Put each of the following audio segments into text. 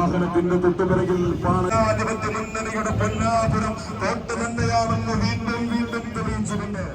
വാഹനത്തിന്റെ തൊട്ടുപിറകിൽ ജനാധിപത്യ മുന്നണിയുടെ പൊന്നാപുരം കോട്ട തന്നെയാണെന്ന് വീണ്ടും വീണ്ടും തെളിയിച്ചിട്ടുണ്ട്.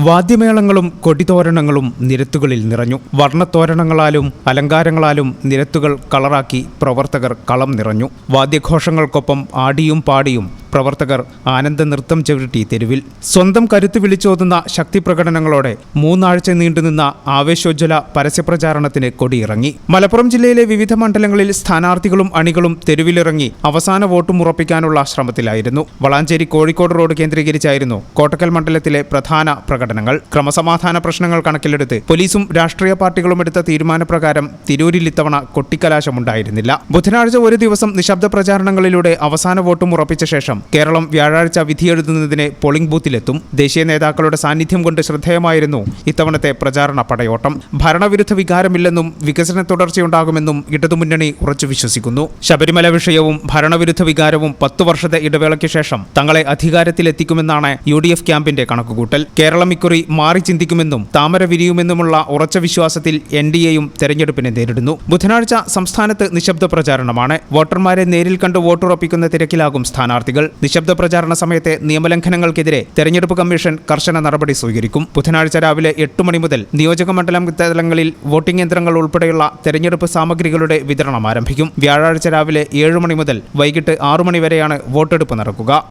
വാദ്യമേളങ്ങളും കൊടിതോരണങ്ങളും നിരത്തുകളിൽ നിറഞ്ഞു. വർണ്ണത്തോരണങ്ങളാലും അലങ്കാരങ്ങളാലും നിരത്തുകൾ കളറാക്കി പ്രവർത്തകർ കളം നിറഞ്ഞു. വാദ്യഘോഷങ്ങൾക്കൊപ്പം ആടിയും പാടിയും പ്രവർത്തകർ ആനന്ദ നൃത്തം ചവിട്ടി തെരുവിൽ. സ്വന്തം കരുത്ത് വിളിച്ചോതുന്ന ശക്തി പ്രകടനങ്ങളോടെ 3 ആഴ്ച നീണ്ടുനിന്ന ആവേശോജ്വല പരസ്യപ്രചാരണത്തിന് കൊടിയിറങ്ങി. മലപ്പുറം ജില്ലയിലെ വിവിധ മണ്ഡലങ്ങളിൽ സ്ഥാനാർത്ഥികളും അണികളും തെരുവിലിറങ്ങി അവസാന വോട്ടും ഉറപ്പിക്കാനുള്ള ശ്രമത്തിലായിരുന്നു. വളാഞ്ചേരി കോഴിക്കോട് റോഡ് കേന്ദ്രീകരിച്ചായിരുന്നു കോട്ടക്കൽ മണ്ഡലത്തിലെ പ്രധാന പ്രകടനങ്ങൾ. ക്രമസമാധാന പ്രശ്നങ്ങൾ കണക്കിലെടുത്ത് പോലീസും രാഷ്ട്രീയ പാർട്ടികളും എടുത്ത തീരുമാനപ്രകാരം തിരൂരിൽ ഇത്തവണ കൊട്ടിക്കലാശമുണ്ടായിരുന്നില്ല. ബുധനാഴ്ച ഒരു ദിവസം നിശബ്ദ പ്രചാരണങ്ങളിലൂടെ അവസാന വോട്ടും ഉറപ്പിച്ച ശേഷം കേരളം വ്യാഴാഴ്ച വിധിയെഴുതുന്നതിന് പോളിംഗ് ബൂത്തിലെത്തും. ദേശീയ നേതാക്കളുടെ സാന്നിധ്യം കൊണ്ട് ശ്രദ്ധേയമായിരുന്നു ഇത്തവണത്തെ പ്രചാരണ പടയോട്ടം. ഭരണവിരുദ്ധ വികാരമില്ലെന്നും വികസന തുടർച്ചയുണ്ടാകുമെന്നും ഇടതുമുന്നണി ഉറച്ചു വിശ്വസിക്കുന്നു. ശബരിമല വിഷയവും ഭരണവിരുദ്ധ വികാരവും 10 വർഷത്തെ ഇടവേളയ്ക്ക് ശേഷം തങ്ങളെ അധികാരത്തിലെത്തിക്കുമെന്നാണ് UDF ക്യാമ്പിന്റെ കണക്കുകൂട്ടൽ. കേരളം ഇക്കുറി മാറി ചിന്തിക്കുമെന്നും താമര വിരിയുമെന്നുമുള്ള ഉറച്ച വിശ്വാസത്തിൽ NDAയും തെരഞ്ഞെടുപ്പിനെ നേരിടുന്നു. ബുധനാഴ്ച സംസ്ഥാനത്ത് നിശബ്ദ പ്രചാരണമാണ്. വോട്ടർമാരെ നേരിൽ കണ്ട് വോട്ടുറപ്പിക്കുന്ന തിരക്കിലാകും സ്ഥാനാർത്ഥികൾ. നിശബ്ദ പ്രചാരണ സമയത്തെ നിയമലംഘനങ്ങൾക്കെതിരെ തെരഞ്ഞെടുപ്പ് കമ്മീഷൻ കർശന നടപടി സ്വീകരിക്കും. ബുധനാഴ്ച രാവിലെ 8 മണി മുതൽ നിയോജക മണ്ഡലം തലങ്ങളിൽ വോട്ടിംഗ് യന്ത്രങ്ങൾ ഉൾപ്പെടെയുള്ള തെരഞ്ഞെടുപ്പ് സാമഗ്രികളുടെ വിതരണം ആരംഭിക്കും. വ്യാഴാഴ്ച രാവിലെ 7 മണി മുതൽ വൈകിട്ട് 6 മണി വരെയാണ് വോട്ടെടുപ്പ് നടക്കുക.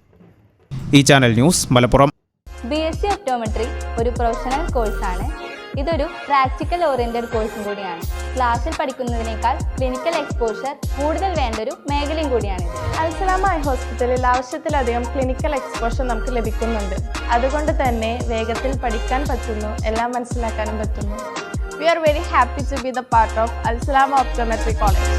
ഈ channel news Malappuram. BSc optometry ഒരു പ്രൊഫഷണൽ കോഴ്സാണ്. ഇതൊരു പ്രാക്ടിക്കൽ ഓറിയന്റഡ് കോഴ്സും കൂടിയാണ്. ക്ലാസ്സിൽ പഠിക്കുന്നതിനേക്കാൾ ക്ലിനിക്കൽ എക്സ്പോഷർ കൂടുതൽ വേണ്ടൊരു മേഖലയും കൂടിയാണ്. അൽസലാമ ഐ ഹോസ്പിറ്റലിൽ ആവശ്യത്തിലധികം ക്ലിനിക്കൽ എക്സ്പോഷർ നമുക്ക് ലഭിക്കുന്നുണ്ട്. അതുകൊണ്ട് തന്നെ വേഗത്തിൽ പഠിക്കാൻ പറ്റുന്നു, എല്ലാം മനസ്സിലാക്കാനും പറ്റുന്നു. We are very happy to be the part of Al Salama Optometry College.